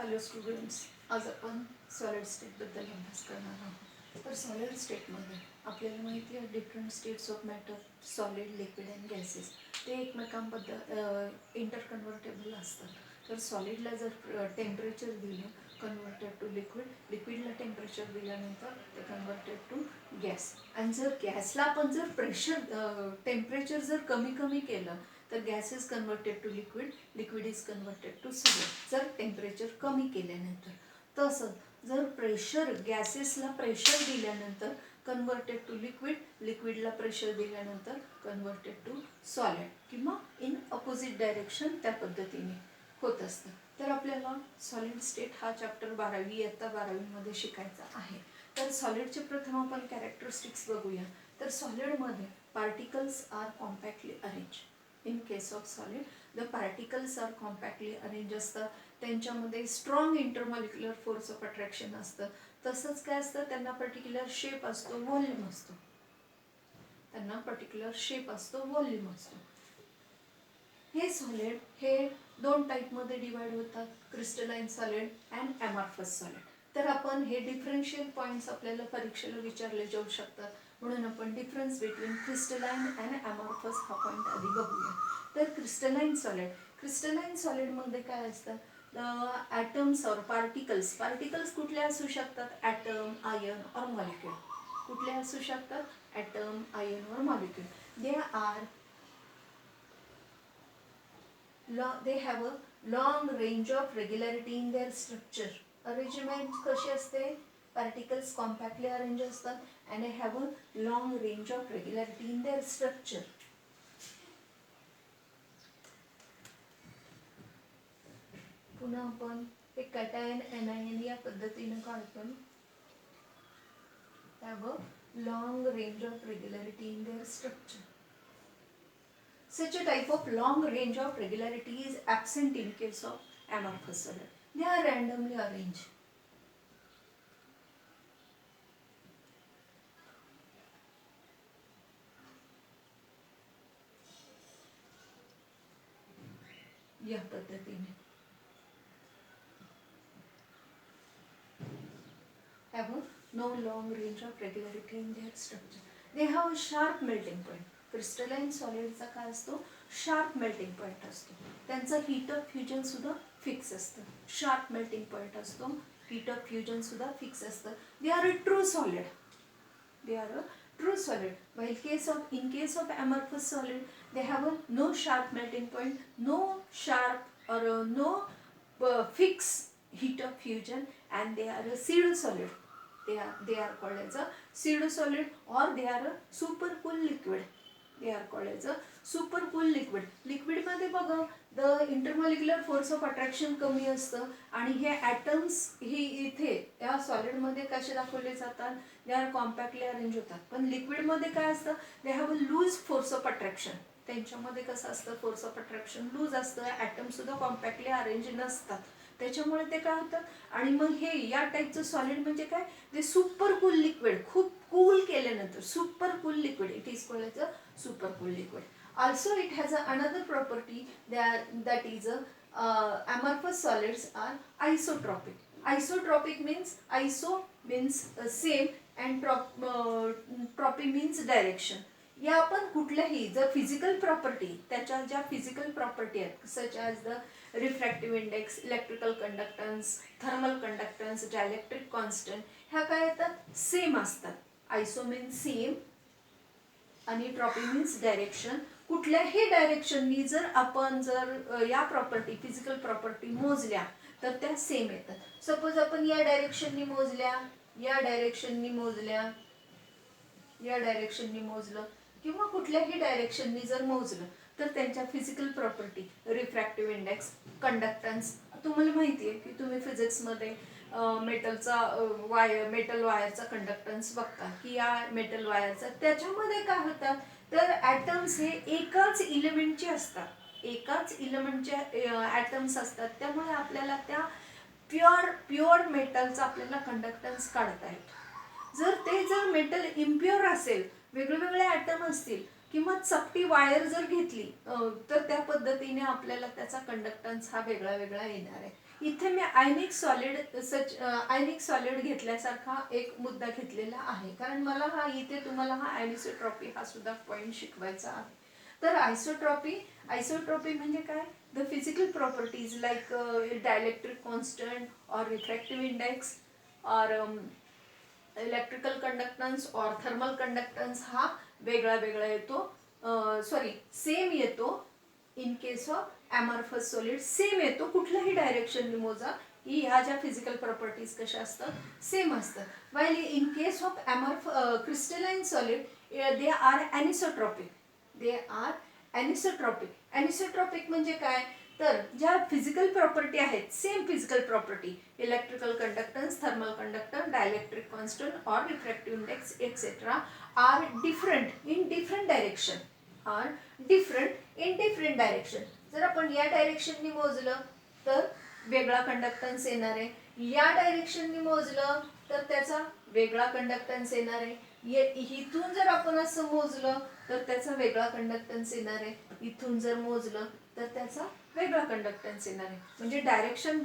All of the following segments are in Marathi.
हॅलो स्टुडंट्स, आज आपण सॉलिड स्टेटबद्दल अभ्यास करणार आहोत. तर सॉलिड स्टेटमध्ये आपल्याला माहिती आहे different states of matter, solid, liquid and gases, ते एकमेकांबद्दल इंटरकन्व्हर्टेबल असतात. तर सॉलिडला जर टेम्परेचर दिलं, कन्व्हर्टेड टू लिक्विड, लिक्विडला टेम्परेचर दिल्यानंतर ते कन्व्हर्टेड टू गॅस. आणि जर गॅसला आपण जर टेम्परेचर जर कमी कमी केलं तर gas is converted to liquid, liquid is converted to solid जर टेम्परेचर कमी केल्यानंतर. तसंच जर गॅसेसला प्रेशर दिल्यानंतर कन्वर्टेड टू लिक्विड, लिक्विडला प्रेशर दिल्यानंतर कन्वर्टेड टू सॉलिड, किंवा इन अपोजिट डायरेक्शन त्या पद्धतीने होत असतं. तर आपल्याला सॉलिड स्टेट हा चॅप्टर 12वी इयत्ता 12वीमध्ये शिकायचा आहे. तर सॉलिडचे प्रथम आपण कॅरेक्टरिस्टिक्स बघूया. तर सॉलिडमध्ये particles are compactly arrange. In case of solid the particles are compactly arrange असतात. त्यांच्यामध्ये strong intermolecular force of attraction असतं. तसंच काय असतं, त्यांना पर्टिक्युलर शेप असतो, व्हॉल्यूम असतो. त्यांना पर्टिक्युलर शेप असतो, व्हॉल्यूम असतो. हे सॉलिड हे दोन टाईपमध्ये डिवाइड होतात, क्रिस्टलाइन सॉलिड अँड ॲमॉर्फस सॉलिड. तर आपण हे डिफरन्शियल पॉईंट्स आपल्याला परीक्षेला विचारले जाऊ शकतात, म्हणून आपण डिफरन्स बिटवीन क्रिस्टलाइन अँड ॲमॉर्फस हा पॉईंट आधी बघूया. तर क्रिस्टलाइन सॉलिडमध्ये काय असतं, ॲटम्स और पार्टिकल्स कुठले असू शकतात, ॲटम, आयन और मॉलिक्यूल. कुठले असू शकतात, ॲटम, आयन और molecule. They have a long range of regularity in their structure. Arrangement कशी असते, particles compactly arranged असतात and they have a long range of regularity in their structure. पुन्हा आपण हे कॅटायन एनायन या पद्धतीने काढतो. Have a long range of regularity in their structure. Such a type of long range of regularity is absent in case of amorphous solid. They are randomly arranged. या पद्धतीने have a no long range of regularity in their structure. They have a sharp melting point. Crystalline सॉलिडचा काय असतो, शार्प मेल्टिंग पॉईंट असतो. त्यांचा हीट ऑफ फ्युजन सुद्धा फिक्स असतं. शार्प मेल्टिंग पॉईंट असतो, हीट ऑफ फ्युजन सुद्धा फिक्स असतं. They are a true solid. While in case of amorphous solid, they have a no sharp melting point, no sharp or no fixed heat of fusion, and they are a pseudo solid. They are called as a pseudo solid, or they are a super cool liquid. They are called as a super cool liquid. Liquid मध्ये बघा, the intermolecular force of attraction कमी असतं आणि हे ॲटम्स ही इथे या सॉलिड मध्ये कसे दाखवले जातात, दे आर कॉम्पॅक्टली अरेंज होतात. पण लिक्विड मध्ये काय असतं, they have a loose force of attraction. त्यांच्यामध्ये कसं असतं, फोर्स ऑफ अट्रॅक्शन लूज असतं, ॲटम सुद्धा कॉम्पॅक्टली अरेंज नसतात. त्याच्यामुळे ते काय होतात. आणि मग हे या टाईपचं सॉलिड म्हणजे काय, ते सुपर कूल लिक्विड, खूप कूल केल्यानंतर super cool liquid, it is called as a super cool liquid. Also it has another property that is amorphous solids are isotropic. Isotropic means same and tropy means direction. या आपण कुठल्याही जर फिजिकल प्रॉपर्टी, त्याच्या ज्या फिजिकल प्रॉपर्टी आहेत, such as the refractive index, electrical conductance, thermal conductance, dielectric constant, ह्या काय येतात, सेम असतात. आयसो मीन्स सेम आणि ट्रॉपी मीन्स डायरेक्शन. कुठल्याही डायरेक्शननी जर आपण या प्रॉपर्टी, फिजिकल प्रॉपर्टी मोजल्या तर त्या सेम येतात. सपोज आपण या डायरेक्शननी मोजल्या, या डायरेक्शननी मोजल्या, या डायरेक्शननी मोजलं, किंवा कुठल्याही डायरेक्शननी जर मोजलं तर त्यांच्या physical property, refractive index, conductance, तुम्हाला माहिती आहे की तुम्ही फिजिक्समध्ये मेटल वायरचा कंडक्टन्स बघता की या मेटल वायरचा, त्याच्यामध्ये काय होतात, तर ॲटम्स हे एकाच इलेमेंटचे असतात, एकाच इलेमेंटचे ॲटम्स असतात. त्यामुळे आपल्याला त्या प्युअर मेटलचा आपल्याला कंडक्टन्स काढता येतो. जर मेटल इम्प्युअर असेल, वेगवेगळे ॲटम असतील, किंवा चपटी वायर जर घेतली तर त्या पद्धतीने आपल्याला त्याचा कंडक्टन्स हा वेगळा वेगळा येणार आहे. इथे मी आयनिक सॉलिड घेतल्यासारखा एक मुद्दा घेतलेला आहे, कारण मला हा इथे तुम्हाला हा ॲनिसोट्रॉपी हा सुद्धा पॉईंट शिकवायचा आहे. तर आयसोट्रॉपी म्हणजे काय? The physical properties like dielectric constant और रिफ्रॅक्टिव्ह इंडेक्स और इलेक्ट्रिकल कंडक्टन्स और थर्मल कंडक्टन्स हा वेगळा वेगळा येतो, सेम येतो. In case of amorphous solid same येतो, कुठल्याही डायरेक्शनने मोजा की ह्या ज्या फिजिकल प्रॉपर्टीज कशा असतात सेम असतात. While in case of crystalline solid they are anisotropic. Anisotropic म्हणजे काय? तर ज्या फिजिकल प्रॉपर्टी आहेत same physical property, electrical conductance, thermal conductance, dielectric constant और refractive index etcetera are different in different direction. जर आपण या डायरेक्शननी मोजलं तर वेगळा कंडक्टन्स येणार आहे, या डायरेक्शननी मोजलं तर त्याचा वेगळा कंडक्टन्स येणार आहे, इथून जर आपण असं मोजलं तर त्याचा वेगळा कंडक्टन्स येणार आहे, इथून जर मोजलं तर त्याचा वेगळा कंडक्टन्स येणार आहे. म्हणजे डायरेक्शन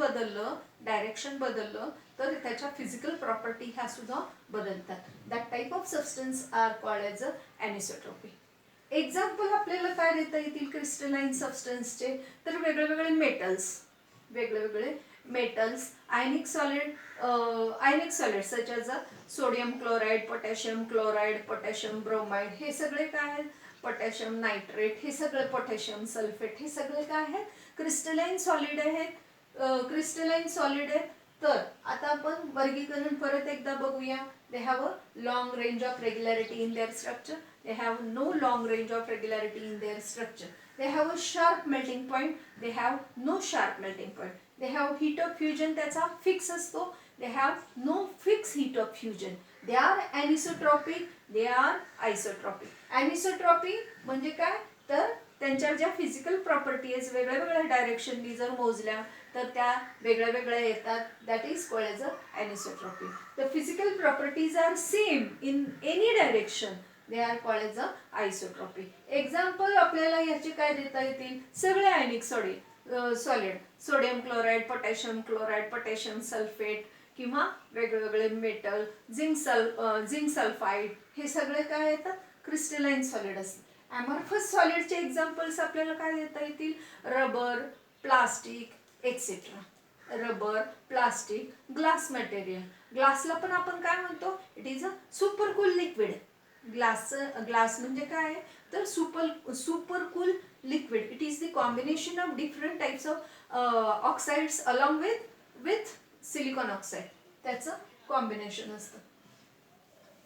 बदललं तर त्याच्या फिजिकल प्रॉपर्टी ह्या सुद्धा बदलतात. That type of substance are called as a anisotropy. Example आपल्याला काय देता येतील क्रिस्टलाइन सबस्टन्सचे? तर वेगवेगळे metals, ionic solid such as a sodium chloride, potassium chloride, potassium bromide, हे सगळे काय आहेत? पोटॅशियम नायट्रेट, हे सगळे पोटॅशियम सल्फेट, हे सगळे काय आहेत? क्रिस्टलाइन सॉलिड आहेत. तर आता आपण वर्गीकरण परत एकदा बघूया. दे have a long range of regularity in their structure, they have no long range of regularity in their structure, they have a sharp melting point, they have no sharp melting point, they have heat of fusion त्याचा फिक्स असतो, they have no fixed heat of fusion, they are anisotropic, they are isotropic. Anisotropy म्हणजे काय? तर त्यांच्या ज्या फिजिकल प्रॉपर्टीज वेगळ्या वेगळ्या डायरेक्शननी जर मोजल्या तर त्या वेगळ्या वेगळ्या येतात. That is called as a anisotropy. The physical properties are same in any direction, they are called as a isotropy. Example आपल्याला याचे काय देता येतील? सगळे ionic solid, sodium chloride, potassium chloride, potassium sulphate किंवा वेगवेगळे मेटल, झिंक सल्फाईड, हे सगळे काय येतात? क्रिस्टलाइन सॉलिड असतात. ॲमॉर्फस सॉलिडचे एक्झाम्पल्स आपल्याला काय देता येतील? Rubber, plastic etcetera. Rubber, plastic, glass material. ग्लासला पण आपण काय म्हणतो? It is a super cool liquid. Glass म्हणजे काय? तर super cool liquid. It is the combination of different types of oxides along with silicon oxide, त्याचं कॉम्बिनेशन असतं.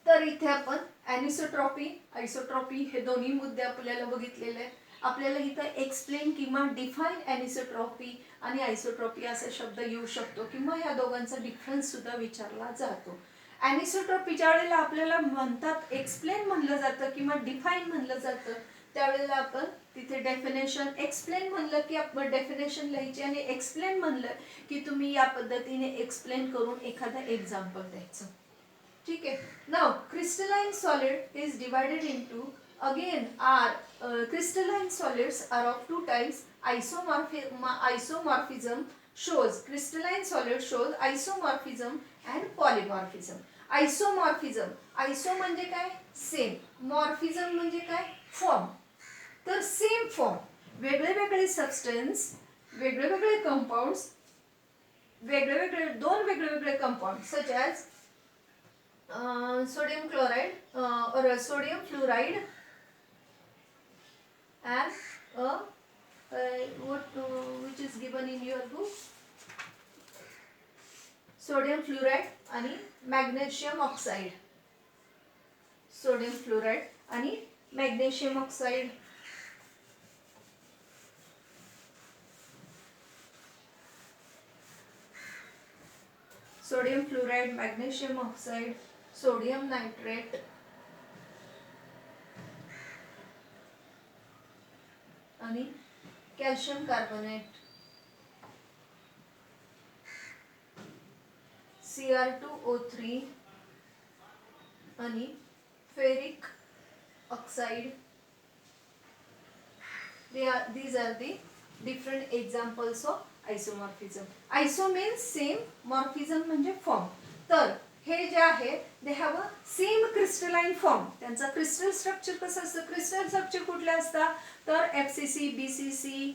तर इथे आपण ॲनिसोट्रॉपी, आयसोट्रॉपी हे दोन्ही मुद्दे आपल्याला बघितलेले आहेत. आपल्याला इथं एक्सप्लेन किंवा डिफाईन ॲनिसोट्रॉपी आणि आयसोट्रॉपी असा शब्द येऊ शकतो किंवा या दोघांचा डिफरन्स सुद्धा विचारला जातो. ॲनिसोट्रॉपी ज्या वेळेला आपल्याला म्हणतात एक्सप्लेन म्हणलं जातं किंवा डिफाईन म्हणलं जातं त्यावेळेला आपण तिथे डेफिनेशन, एक्सप्लेन म्हणलं की आपण डेफिनेशन लिहायची आणि एक्सप्लेन म्हणलं की तुम्ही या पद्धतीने एक्सप्लेन करून एखादा एक्झाम्पल द्यायचं. ठीक आहे. Now crystalline solid is divided into again crystalline solids are of two types. Isomorphism shows, crystalline solid shows isomorphism and polymorphism. Iso म्हणजे काय? सेम. मॉर्फिझम म्हणजे काय? फॉर्म. तर सेम फॉर्म, वेगळे वेगळे सबस्टन्स, वेगळे वेगळे कंपाऊंड्स, दोन वेगळे वेगळे compound such as sodium chloride or sodium fluoride and which is given in your book, sodium fluoride आणि magnesium oxide. sodium fluoride आणि magnesium oxide. sodium fluoride, magnesium oxide, sodium nitrate आणि कॅल्शियम कार्बोनेट, Cr2O3 आणि ferric oxide These are the different examples of isomorphism. Iso means same, morphism म्हणजे फॉर्म. तर हे जे आहे दे have a same crystalline form. त्यांचा क्रिस्टल स्ट्रक्चर कसं असतं? क्रिस्टल स्ट्रक्चर कुठले असतात? तर FCC, BCC,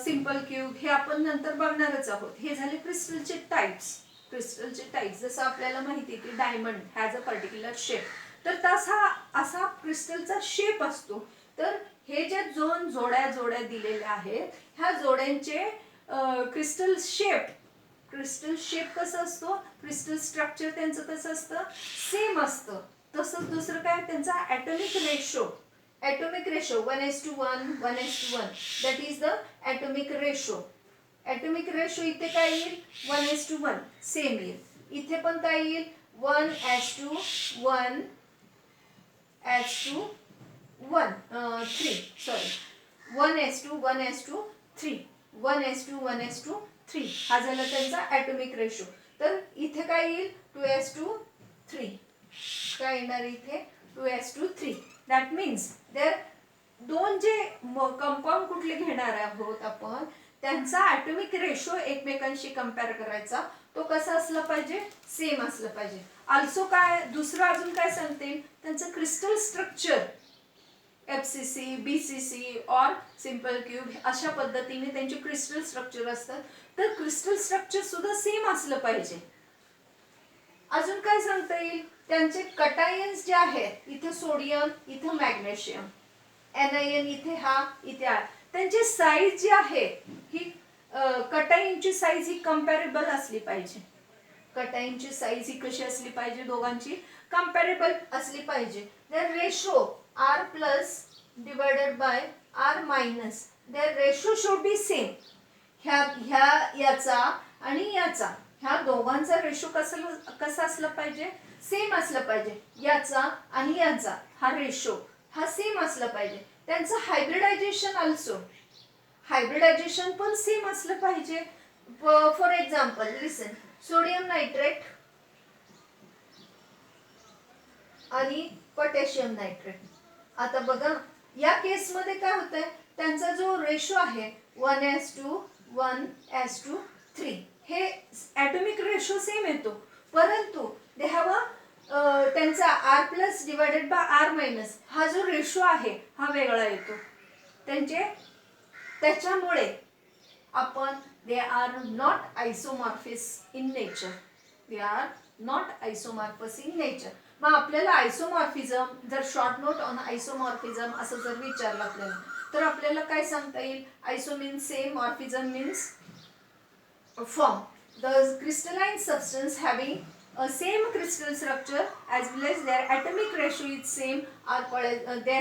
सिंपल क्यूब हे आपण नंतर बघणारच आहोत. हे झाले क्रिस्टलचे टाइप्स. क्रिस्टलचे टाइप्स जसं आपल्याला माहिती आहे की diamond has a particular shape. तर तसा असा क्रिस्टलचा शेप असतो. तर हे जे दोन जोड्या दिलेल्या आहेत ह्या जोड्यांचे क्रिस्टल शेप कसं असतो? क्रिस्टल स्ट्रक्चर त्यांचं कसं असतं? सेम असतं. तसंच दुसरं काय? त्यांचा atomic ratio 1:1, 1:1. That is the atomic ratio. Atomic ratio इथे काय येईल? 1:1 सेम येईल. इथे पण काय येईल? 1:1 3 सॉरी 1:1:3 1:1:3 हा झाला त्यांचा ॲटॉमिक रेशो. तर इथे काय येईल? 2:3. काय येणार इथे? 2:3. दॅट मीन्स देअर दोन जे कंपाऊंड कुठले घेणार आहोत आपण त्यांचा ॲटॉमिक रेशो एकमेकांशी कंपेअर करायचा. तो कसा असला पाहिजे? सेम असलं पाहिजे. ऑल्सो काय दुसरं अजून काय सांगते? त्यांचं क्रिस्टल स्ट्रक्चर FCC, BCC और सिंपल क्यूब अशा पद्धतीने त्यांचे क्रिस्टल स्ट्रक्चर असतात. तर क्रिस्टल स्ट्रक्चर सुद्धा सेम असलं पाहिजे. अजून काय सांगता येईल? त्यांचे कटायन्स जे आहेत इथे सोडियम, इथे मॅग्नेशियम, एनायन इथे हा, इथे हा. त्यांची साईज जी आहे ही कटायनची साईज ही कंपॅरेबल असली पाहिजे. कटायनची साईज ही कशी असली पाहिजे? दोघांची कंपॅरेबल असली पाहिजे. Their ratio R plus divided by R minus. Their ratio should be same. याचा आणि याचा ह्या दोघांचा रेशो कसा असला पाहिजे? सेम असला पाहिजे. याचा आणि याचा हा रेशो हा सेम असला पाहिजे. त्यांचं हायब्रिडायझेशन पण सेम असलं पाहिजे. For example listen, sodium nitrate आणि पोटॅशियम नायट्रेट. आता बघा या केसमध्ये काय होतंय? त्यांचा जो रेशो आहे 1:1:3 हे ॲटॉमिक रेशो सेम येतो. परंतु दे हॅव त्यांचा R plus divided by R minus हा जो रेशो आहे हा वेगळा येतो. त्याच्यामुळे आपण they are not isomorphous in nature. मग आपल्याला आयसोमॉर्फिझम जर शॉर्ट नोट ऑन आयसोमॉर्फिझम असं जर विचारलं आपल्याला तर आपल्याला काय सांगता येईल? Iso means same, morphism means form. The crystalline substance having a same crystal structure as well as their atomic ratio is same are called they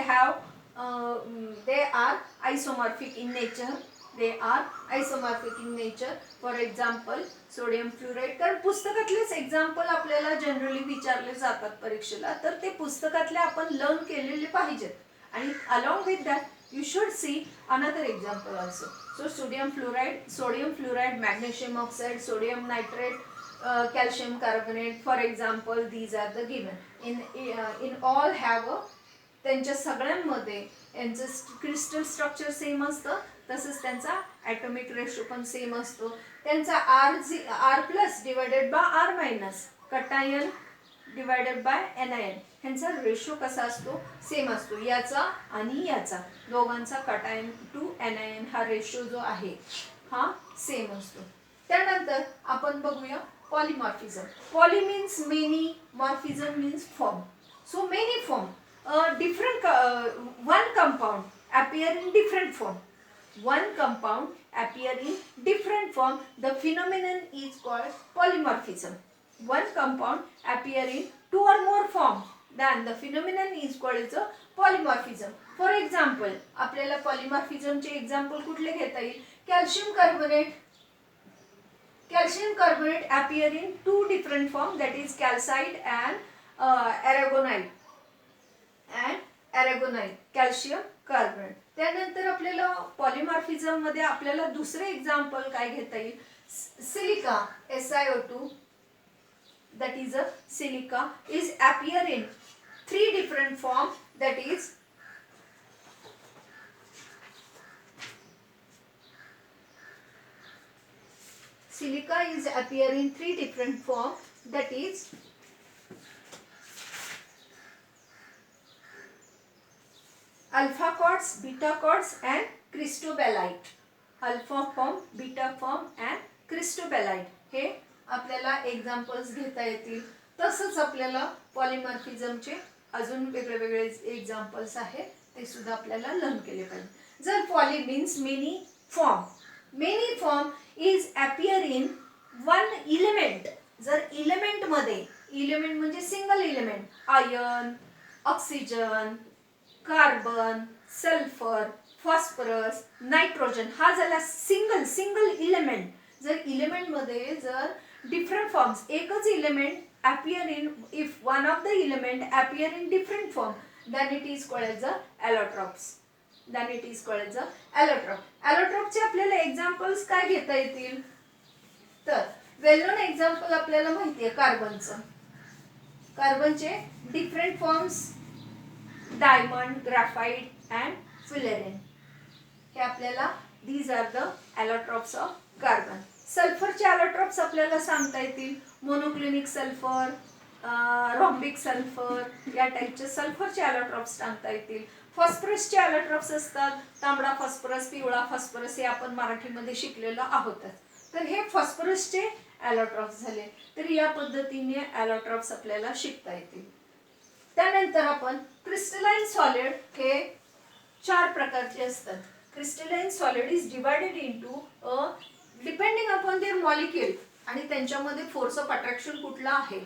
are isomorphic in nature. For example sodium fluoride. कारण पुस्तकातलेच एक्झाम्पल आपल्याला जनरली विचारले जातात परीक्षेला. तर ते पुस्तकातले आपण लर्न केलेले पाहिजेत. आणि along with that you should see another example also. So sodium fluoride, magnesium oxide, sodium nitrate, calcium carbonate, for example, these are the given. In all have a त्यांच्या सगळ्यांमध्ये यांचं क्रिस्टल स्ट्रक्चर सेम असतं. तसंच त्यांचा ॲटॉमिक रेशो पण सेम असतो. त्यांचा R plus divided by R minus, cation divided by anion ह्यांचा रेशो कसा असतो? सेम असतो. याचा आणि याचा दोघांचा कटायन टू एनायन हा रेशो जो आहे हा सेम असतो. त्यानंतर आपण बघूया polymorphism. Poly means many, morphism means form. So many form, different one compound appear in different form. The phenomenon is called polymorphism. One compound appear in two or more form, then the phenomenon is called as a polymorphism. For example, आपल्याला polymorphism चे example कुठले घेता येईल? Calcium carbonate appear in two different form, that is calcite and aragonite calcium carbonate. त्यानंतर आपल्याला पॉलिमॉर्फिझम मध्ये आपल्याला दुसरे एक्झाम्पल काय घेता येईल? Silica SiO2 that is a silica is appear in three different form, that is Silica is appear in 3 different forms, that is alpha quartz, beta quartz and crystobelite. Alpha form, beta form and cristobalite हे आपल्याला एक्झाम्पल्स घेता येतील. तसंच आपल्याला पॉलिमॉर्फिझमचे अजून वेगळे वेगळे एक्झाम्पल्स आहेत, ते सुद्धा आपल्याला लर्न केले पाहिजे. जर poly means many form, many form is appear in one element. जर इलिमेंटमध्ये, इलिमेंट म्हणजे single element, iron, oxygen, carbon, sulphur, phosphorus, nitrogen, हा झाला सिंगल इलिमेंट. जर इलिमेंटमध्ये जर डिफरंट फॉर्म्स, एकच element appear in, if one of the element appear in different form, then it is called as the allotropes. Then it is called as the allotrope. Allotropes चे आपल्याला एक्झाम्पल्स काय घेता येतील, तर वेल नोन एक्झाम्पल आपल्याला माहिती आहे कार्बनचं. कार्बनचे different forms diamond, graphite and fullerene, हे आपल्याला these are the allotropes of carbon. सल्फरचे allotropes आपल्याला सांगता येतील, मोनोक्लिनिक सल्फर, रॉम्बिक सल्फर, या टाईपचे सल्फरचे allotropes सांगता येतील. फॉस्फरसचे allotropes असतात, तांबडा फॉस्फरस, पिवळा फॉस्फरस, हे आपण मराठीमध्ये शिकलेलो आहोतच. तर हे फॉस्फरसचे allotropes झाले. तर या पद्धतीने allotropes आपल्याला शिकता येतील. त्यानंतर आपण क्रिस्टलाइन सॉलिड हे 4 प्रकारचे असतात. Crystalline solid is divided into depending upon their molecule, आणि त्यांच्यामध्ये फोर्स ऑफ अट्रॅक्शन कुठला आहे,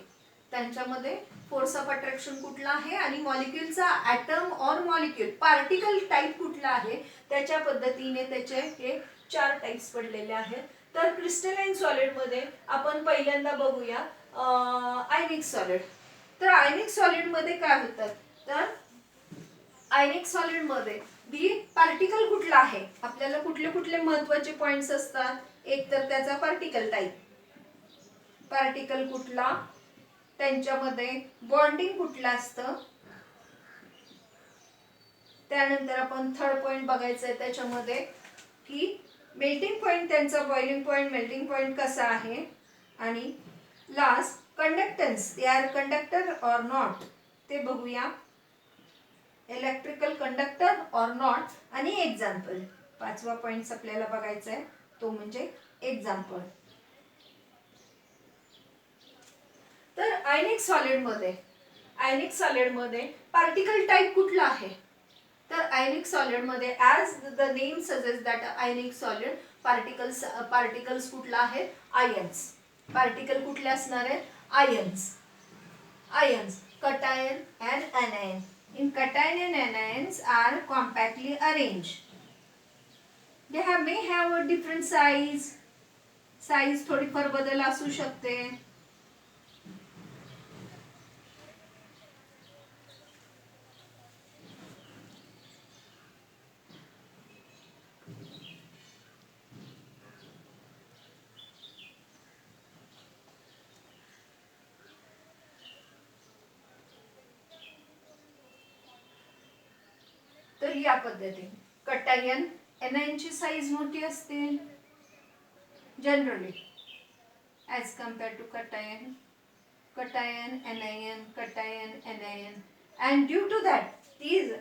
त्यांच्यामध्ये फोर्स ऑफ अट्रॅक्शन कुठला आहे आणि मॉलिक्यूलचा ॲटम और मॉलिक्यूल पार्टिकल टाईप कुठला आहे, त्याच्या पद्धतीने त्याचे हे 4 टाइप्स पडलेले आहेत. तर क्रिस्टलाइन सॉलिडमध्ये आपण पहिल्यांदा बघूया आयनिक सॉलिड. तर आयनिक सॉलिडमध्ये काय होतात, तर आयनिक सॉलिडमध्ये दी पार्टिकल कुठला आहे, आपल्याला कुठले कुठले महत्त्वाचे पॉइंट्स असतात. एक तर त्याचा पार्टिकल टाइप, पार्टिकल कुठला, त्यांच्यामध्ये बॉन्डिंग कुठलं असतं. त्यानंतर आपण थर्ड पॉइंट बघायचं आहे त्याच्यामध्ये की मेल्टिंग पॉइंट, त्यांचा बॉइलिंग पॉइंट, मेल्टिंग पॉइंट कसा आहे. आणि last conductance, they are conductor और नॉट, ते बघूया. इलेक्ट्रिकल कंडक्टर और नॉट आणि एक्झाम्पल. 5वा पॉइंट आपल्याला बघायचा आहे, तो म्हणजे एक्झाम्पल. तर आयनिक सॉलिडमध्ये पार्टिकल टाइप कुठला आहे, तर आयनिक सॉलिडमध्ये as the name suggest that ionic solid particles कुठला आहे, आयन्स. पार्टिकल कुठले असणार आहेत, ions, cation and anion. In cation and anions are compactly arranged. They may have a different size. थोडीफार बदल असू शकते. तर या पद्धतीने कटायन, एनायनची साईज मोठी असते generally as compare to cation, anion, and due to that these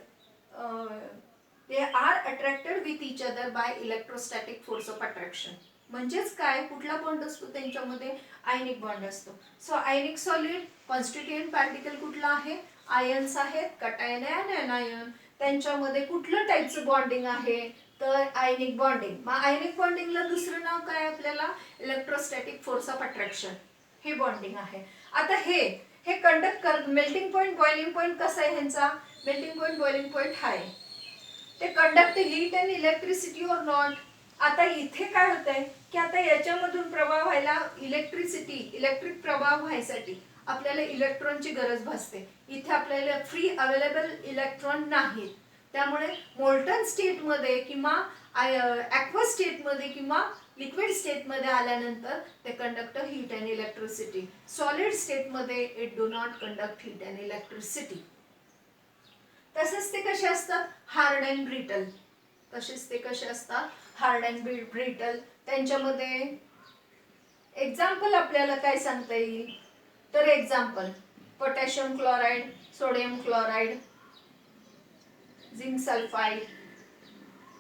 they are attracted with each other by electrostatic force of attraction. म्हणजेच काय, कुठला बॉन्ड असतो त्यांच्यामध्ये, आयनिक बॉन्ड असतो. सो आयनिक सॉलिड कॉन्स्टिट्यूएंट पार्टिकल कुठला आहे, आयन्स आहेत, कटायन आणि एनायन. त्यांच्यामध्ये कुठलं टाईपचं बॉन्डिंग आहे, तर आयनिक बॉन्डिंग. मग आयनिक बॉन्डिंगला दुसरं नाव काय आपल्याला, इलेक्ट्रोस्टॅटिक फोर्स ऑफ अट्रॅक्शन, हे बॉन्डिंग आहे. आता हे conduct melting point, boiling point कसा आहे ह्यांचा, मेल्टिंग पॉइंट, बॉइलिंग पॉइंट आहे. ते conduct heat and electricity or not. आता इथे काय होतंय की आता याच्यामधून प्रवाह व्हायला, इलेक्ट्रिक प्रवाह व्हायसाठी आपल्याला इलेक्ट्रॉनची गरज भासते. इथे आपल्याला फ्री अवेलेबल इलेक्ट्रॉन नाहीत. त्यामुळे मोल्टन स्टेटमध्ये किंवा ॲक्वस स्टेटमध्ये किंवा लिक्विड स्टेटमध्ये आल्यानंतर ते conduct heat and electricity. Solid स्टेटमध्ये it do not conduct heat and electricity. तसेच ते कसे असतात, हार्ड अँड ब्रिटल. त्यांच्यामध्ये एक्झाम्पल आपल्याला काय सांगता येईल, तर example potassium chloride, sodium chloride, zinc sulphide,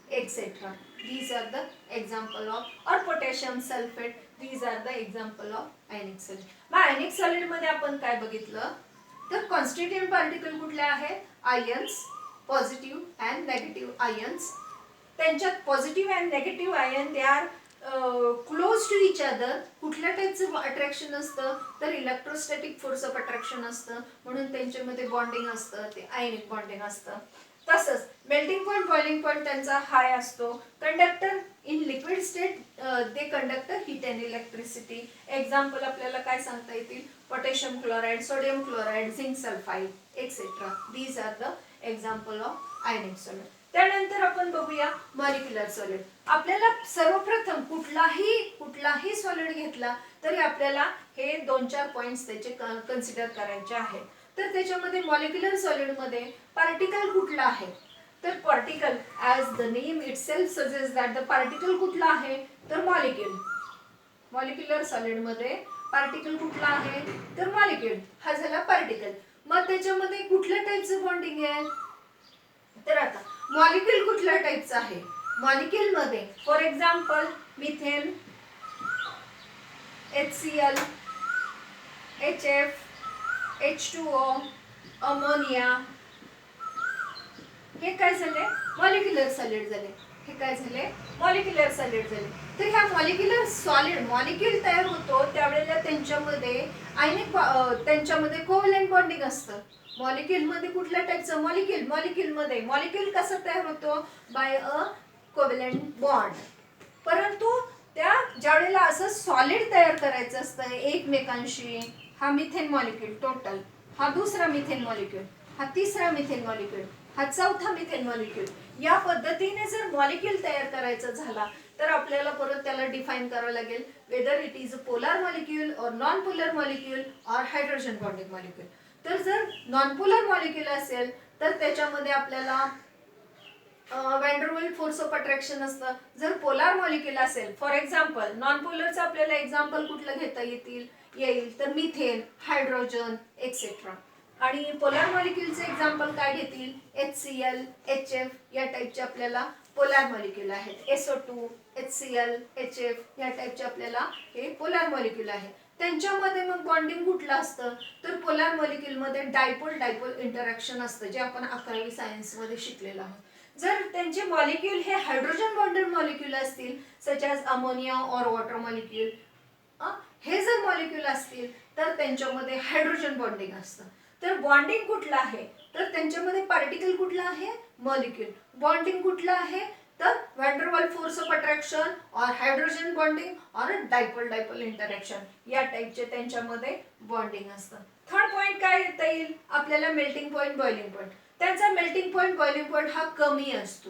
etc. These are the example of, or potassium sulfate. These are the example of ionic solid. मग ionic solid मध्ये आपण काय बघितलं, तर कॉन्स्टिट्यूएंट पार्टिकल कुठले आहेत, ions, positive and negative ions. त्यांच्यात positive and negative ion they are close to each other. कुठल्या टाईपचं अट्रॅक्शन असतं, तर इलेक्ट्रोस्टॅटिक फोर्स ऑफ अट्रॅक्शन असतं, म्हणून त्यांच्यामध्ये बॉन्डिंग असतं, ते आयनिक बॉन्डिंग असतं. तसंच मेल्टिंग पॉइंट, बॉइलिंग पॉइंट त्यांचा हाय असतो. Conductor in liquid state they conductor heat and electricity. Example आपल्याला काय सांगता येतील, potassium chloride, sodium chloride, zinc sulphide, etcetera. These are the example of ionic solid. त्यानंतर आपण बघूया मॉलिक्युलर सॉलिड. आपल्याला सर्वप्रथम कुठलाही सॉलिड घेतला तरी आपल्याला हे 2-4 पॉइंट्स त्याचे कन्सिडर करायचे आहेत. तर त्याच्यामध्ये मॉलिक्युलर सॉलिडमध्ये पार्टिकल कुठला आहे, तर particle as the name itself suggest that the particle कुठला आहे, तर मॉलिक्यूल. मॉलिक्युलर सॉलिडमध्ये पार्टिकल कुठला आहे, तर मॉलिक्यूल हा झाला पार्टिकल. मग त्याच्यामध्ये कुठल्या टाईपचं बॉन्डिंग आहे, तर आता मॉलिक्यूल कुठल्या टाईपचं आहे, मॉलिक्यूल मध्ये for example methane, HCl, HF, H2O, ammonia, हे काय झाले, मॉलिक्युलर सॉलिड झाले. हे काय झाले, मॉलिक्युलर सॉलिड झाले. तर ह्या मॉलिक्युलर सॉलिड मॉलिक्यूल तयार होतो त्यावेळेला त्यांच्यामध्ये आयनिक त्यांच्यामध्ये कोव्हॅलेंट बॉन्डिंग असतं. मॉलिक्यूल मध्ये कुठल्या टाईपचं, मॉलिक्यूल मध्ये मॉलिक्यूल कसं तयार होतो, बाय अ कोव्हॅलेंट बॉन्ड. परंतु त्या ज्यावेळेला असं सॉलिड तयार करायचं असतं एकमेकांशी, हा मिथेन मॉलिक्यूल टोटल, हा दुसरा मिथेन मॉलिक्यूल, हा तिसरा मिथेन मॉलिक्यूल, हा चौथा मिथेन मॉलिक्यूल, या पद्धतीने जर मॉलिक्यूल तयार करायचा झाला तर आपल्याला परत त्याला डिफाइन करावं लागेल, whether it is a polar molecule और नॉन पोलर मॉलिक्यूल और हायड्रोजन बॉन्डिंग मॉलिक्यूल. तर जर नॉन पोलर मॉलिक्यूल असेल तर त्याच्यामध्ये आपल्याला वॅन फोर्स ऑफ अट्रॅक्शन असतं. जर पोलार मॉलिक्यूल असेल, फॉर एक्झाम्पल नॉन पोलरचं आपल्याला एक्झाम्पल कुठलं घेता येईल तर मिथेन, हायड्रोजन, एक्सेट्रा. आणि पोलार मॉलिक्यूलचे एक्झाम्पल काय घेतील, HCl, HF या टाईपचे आपल्याला पोलार मॉलिक्यूल आहेत. SO2, HCl, HF या टाईपचे आपल्याला हे पोलार मॉलिक्यूल आहेत. त्यांच्यामध्ये मग बॉन्डिंग कुठलं असतं, तर पोलार मॉलिक्यूलमध्ये डायपोल इंटरॅक्शन असतं, जे आपण 11वी सायन्समध्ये शिकलेलं आहोत. जर त्यांचे मॉलिक्यूल हे हायड्रोजन बॉन्डेड मॉलिक्यूल असतील, सच ॲज अमोनिया और वॉटर मॉलिक्यूल, हे जर मॉलिक्यूल असतील तर त्यांच्यामध्ये हायड्रोजन बॉन्डिंग असतं. तर बॉन्डिंग कुठलं आहे, तर त्यांच्यामध्ये पार्टिकल कुठला आहे, मॉलिक्यूल. बॉन्डिंग कुठलं आहे, तर van der Waals force of attraction और हायड्रोजन बॉन्डिंग और डायपोल इंटरॅक्शन या टाईपचे त्यांच्यामध्ये बॉन्डिंग असतं. थर्ड पॉइंट काय येता येईल आपल्याला, मेल्टिंग पॉइंट, बॉइलिंग पॉइंट. त्यांचा मेल्टिंग पॉइंट, बॉइलिंग पॉइंट हा कमी असतो.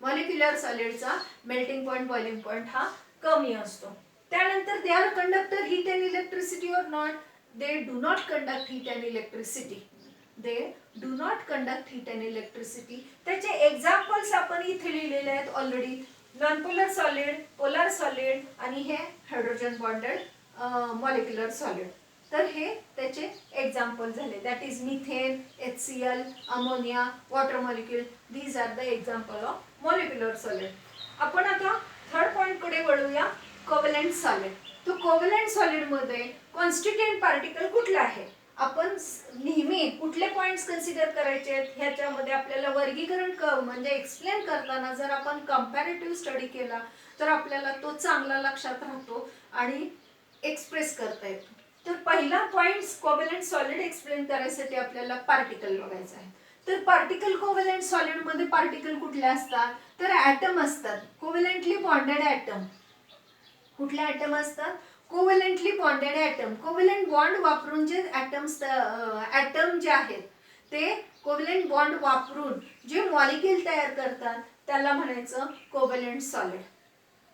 मॉलिक्युलर सॉलिडचा मेल्टिंग पॉइंट, बॉइलिंग पॉइंट हा कमी असतो. त्यानंतर they are conductor heat and electricity or not, they do not conduct heat and electricity. They do not conduct heat and electricity. त्याचे एक्झाम्पल्स आपण इथे लिहिलेले आहेत already, non polar solid, polar solid आणि हे हायड्रोजन बॉन्डेड मॉलिक्युलर सॉलिड. तर हे त्याचे एक्झाम्पल झाले, that is methane, HCl, ammonia, water molecule. These are the example of molecular solid. आपण आता थर्ड पॉइंट कडे वळूया, कोव्हॅलेंट सॉलिड. तो कोव्हॅलेंट सॉलिड मध्ये कॉन्स्टिट्यूएंट पार्टिकल कुठला आहे, आपण नेहमी कुठले पॉइंट्स कन्सिडर करायचे ह्याच्यामध्ये आपल्याला वर्गीकरण म्हणजे एक्सप्लेन करताना जर आपण कंपॅरेटिव्ह स्टडी केला तर आपल्याला तो चांगला लक्षात राहतो आणि एक्सप्रेस करता येतो. तर पहिला पॉइंट्स कोव्हॅलेंट सॉलिड एक्सप्लेन करायसाठी आपल्याला पार्टिकल बघायचं आहे. तर पार्टिकल कोव्हॅलेंट सॉलिड मध्ये पार्टिकल कुठले असतात, तर ॲटम असतात, कोव्हॅलेंटली बॉन्डेड ॲटम. कुठले ॲटम असतात, कोव्हॅलेंटली बॉन्डेड ॲटम. कोव्हॅलेंट बॉन्ड वापरून जे ॲटम जे आहेत ते कोव्हॅलेंट बॉन्ड वापरून जे मॉलिक्यूल तयार करतात त्याला म्हणायचं कोव्हॅलेंट सॉलिड.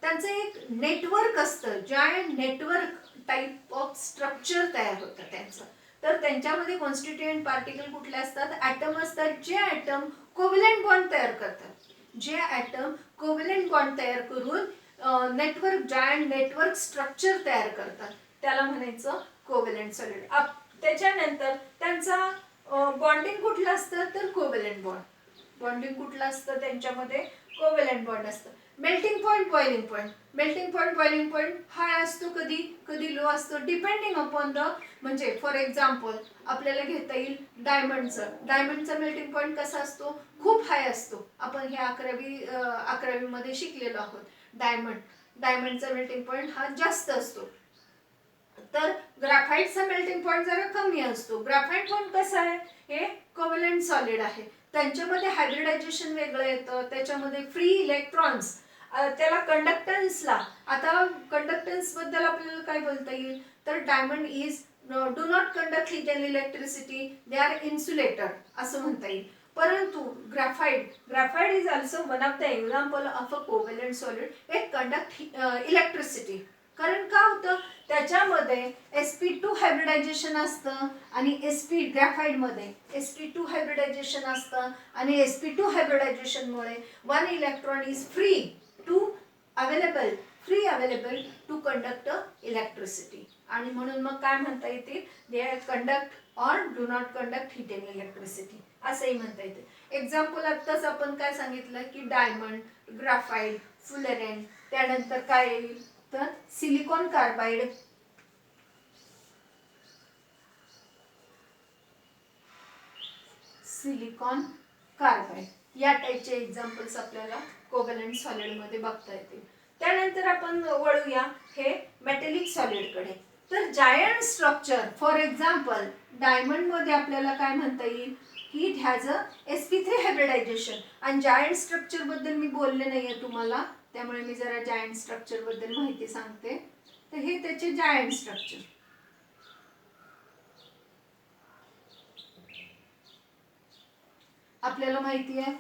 त्यांचं एक नेटवर्क असतं, ज्या नेटवर्क टाईप ऑफ स्ट्रक्चर तयार होतं त्यांचं. तर त्यांच्यामध्ये कॉन्स्टिट्यूएंट पार्टिकल कुठले असतात, ॲटम असतात, जे ॲटम कोव्हॅलेंट बॉन्ड तयार करतात. जे ॲटम कोव्हॅलेंट बॉन्ड तयार करून नेटवर्क जायंट नेटवर्क स्ट्रक्चर तयार करतात, त्याला म्हणायचं कोव्हॅलेंट सॉलिड. त्याच्यानंतर त्यांचा बॉन्डिंग कुठलं असतं तर कोव्हॅलेंट बॉन्ड. बॉन्डिंग कुठलं असतं त्यांच्यामध्ये कोव्हॅलेंट बॉन्ड असतं. Melting point boiling point. Melting point boiling point high असतो, कधी कधी लो असतो, डिपेंडिंग अपॉन द, म्हणजे फॉर एक्झाम्पल आपल्याला घेता येईल डायमंडचा मेल्टिंग पॉईंट कसा असतो, खूप हाय असतो. आपण हे 11वी मध्ये शिकलेलो आहोत. डायमंडचा मेल्टिंग पॉईंट हा जास्त असतो. तर ग्राफाईटचा मेल्टिंग पॉईंट जरा कमी असतो. ग्राफाईट पण कसं आहे, हे कोव्हॅलेंट सॉलिड आहे. त्यांच्यामध्ये हायब्रिडायझेशन वेगळं येतं, त्याच्यामध्ये फ्री इलेक्ट्रॉन्स, त्याला कंडक्टन्सला, आता कंडक्टन्स बद्दल आपल्याला काय बोलता येईल तर diamond is do not conduct heat and electricity, they are insulator असं म्हणता येईल. परंतु graphite is also one of the example of a covalent solid, it conduct electricity. कारण का होतं त्याच्यामध्ये sp2 हायब्रिडायझेशन असतं आणि ग्राफाइटमध्ये sp2 हायब्रिडायझेशन असतं आणि sp2 हायब्रिडायझेशनमुळे one electron is free available to conduct electricity. आणि म्हणून मग काय म्हणता येते, they are conduct or do not conduct heat and electricity असंही म्हणता येते. एक्झाम्पल आत्ताच आपण काय सांगितलं की डायमंड, ग्राफाइट, फुलरेन, त्यानंतर काय येईल तर सिलिकॉन कार्बाइड, या टाईपचे एक्झाम्पल्स आपल्याला कोव्हॅलेंट सॉलिड मध्ये बघता येतील. त्यानंतर आपण वळूया हे मेटॅलिक सॉलिड कडे. तर giant structure, for example diamond मध्ये आपल्याला काय म्हणता येईल की it has a sp3 hybridisation. आणि जायंट स्ट्रक्चर बद्दल मी बोलले नाहीये तुम्हाला, त्यामुळे मी जरा जायंट स्ट्रक्चर बद्दल माहिती सांगते. तर हे त्याचे जायंट स्ट्रक्चर. आपल्याला माहिती आहे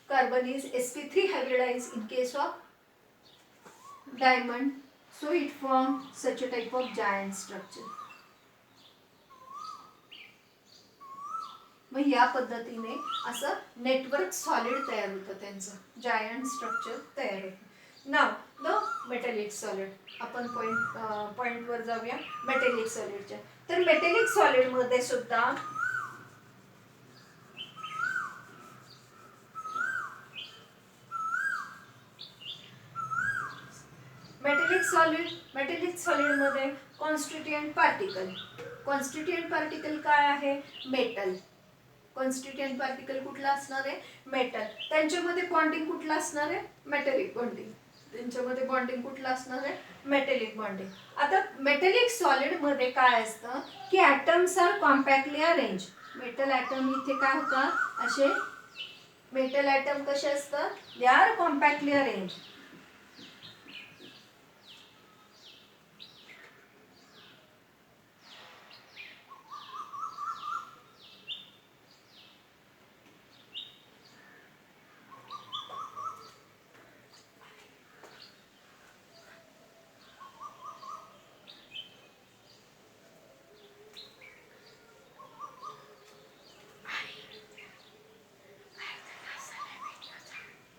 carbon is sp3 hybridize in case of diamond, so it form such a type of giant structure. मग या पद्धतीने असं नेटवर्क सॉलिड तयार होतं, त्यांचं जायंट स्ट्रक्चर तयार होतं. नाव द मेटॅलिक सॉलिड. आपण पॉइंटवर जाऊया मेटॅलिक सॉलिडच्या. तर मेटॅलिक सॉलिड मध्ये सुद्धा मेटॅलिक सॉलिड मध्ये कॉन्स्टिट्युएंट पार्टिकल काय आहे, मेटल. कॉन्स्टिट्युएंट पार्टिकल कुठला असणार आहे, मेटल. त्यांच्यामध्ये बॉन्डिंग कुठला असणार आहे, मेटॅलिक बॉन्डिंग. त्यांच्यामध्ये बॉन्डिंग कुठला असणार आहे, मेटॅलिक बॉन्डिंग. आता मेटॅलिक सॉलिड मध्ये काय असतं की atoms are compactly arrange. Metal atom इथे काय होतात, असे मेटल ॲटम कसे असतात, they are compactly arrange.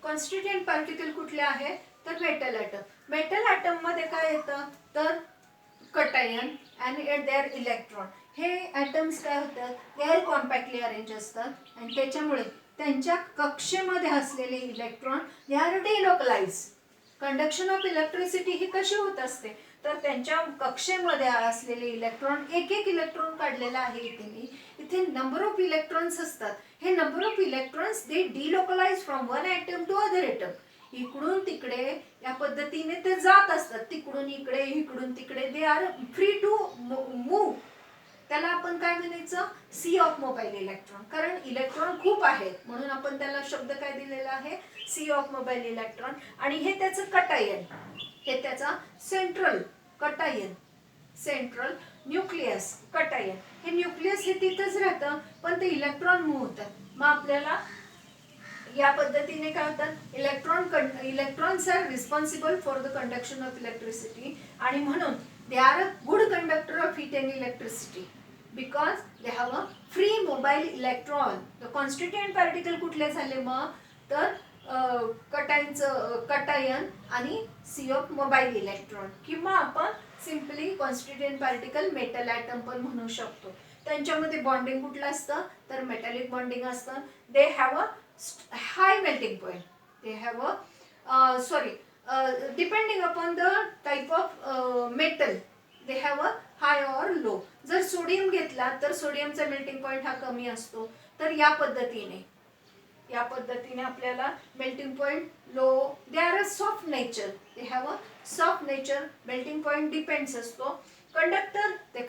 Constituent particle कुठले आहे तर मेटल ॲटम. मेटल ॲटम मध्ये काय येतं तर कटायन आणि देअर इलेक्ट्रॉन. हे ॲटम्स काय होतात, दे आर कॉम्पॅक्टली अरेंज असतात आणि त्याच्यामुळे त्यांच्या कक्षेमध्ये असलेले electron they are delocalize. Conduction of electricity ही कशी होत असते तर त्यांच्या कक्षेमध्ये असलेले इलेक्ट्रॉन, एक इलेक्ट्रॉन काढलेला आहे इथे नंबर ऑफ इलेक्ट्रॉन्स असतात. हे number of electrons they delocalise from one atom to other atom. इकडून तिकडे या पद्धतीने ते जात असतात, तिकडून इकडे इकडून तिकडे, they are free to move. त्याला आपण काय म्हणायचं, सी ऑफ मोबाईल इलेक्ट्रॉन. कारण इलेक्ट्रॉन खूप आहेत म्हणून आपण त्याला शब्द काय दिलेला आहे, सी ऑफ मोबाईल इलेक्ट्रॉन. आणि हे त्याचं कटायन, हे त्याचा सेंट्रल न्यूक्लियस. कटायन हे न्यूक्लियस हे तिथंच राहतं पण ते इलेक्ट्रॉन मूव्ह होतात. मग आपल्याला या पद्धतीने काय होतात, electrons are responsible for the conduction of electricity. आणि म्हणून they are a good conductor of heat and electricity because they have a free mobile electron. The constituent particle कुठले झाले मग तर कटायन आणि सी ऑफ मोबाईल इलेक्ट्रॉन, किंवा आपण simply constituent particle metal atom पण म्हणू शकतो. त्यांच्यामध्ये बॉन्डिंग कुठलं असतं तर मेटॅलिक बॉन्डिंग असतं. They have a high melting point. They have a depending upon the type of metal they have a high or low. जर सोडियम घेतला तर सोडियमचा मेल्टिंग पॉइंट हा कमी असतो. तर या पद्धतीने आपल्याला melting point low. They are a soft nature. They have a soft nature. Melting point depends असतो. Conductor they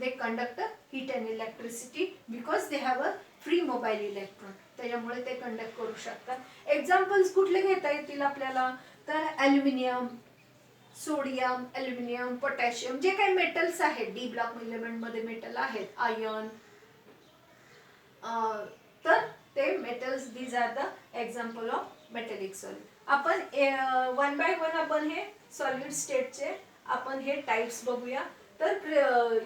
conduct heat and electricity because they have a free mobile electron. त्याच्यामुळे ते कंडक्ट करू शकतात. एक्झाम्पल्स कुठले घेता येतील आपल्याला तर ॲल्युमिनियम, सोडियम, ॲल्युमिनियम, पोटॅशियम, जे काही मेटल्स आहेत डी ब्लॉक एलिमेंटमध्ये मेटल आहेत, आयर्न, तर ते metals these are the example of metallic solid. आपण वन बाय वन आपण हे सॉलिड स्टेटचे आपण हे टाइप्स बघूया. तर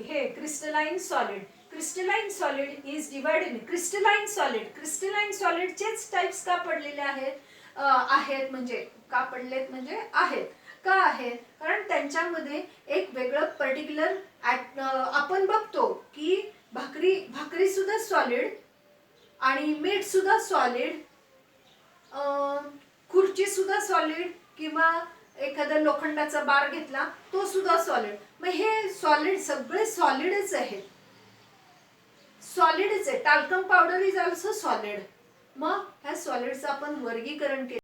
हे crystalline solid. Crystalline solid is divide in crystalline solid. Crystalline सॉलिडचेच टाइप्स का पडलेले आहेत म्हणजे का पडलेत म्हणजे आहेत. का आहेत कारण त्यांच्यामध्ये एक वेगळं पर्टिक्युलर आपण बघतो की भाकरी सुद्धा सॉलिड आणि मीठ सुद्धा सॉलिड, खुर्ची सुद्धा सॉलिड, किंवा एखादा लोखंडाचा बार घेतला तो सुद्धा सॉलिड. मग हे सॉलिड सगळे सॉलिडच आहेत. सॉलिडच आहे. Talcum powder is also solid. मग ह्या सॉलिडचं आपण वर्गीकरण केलं.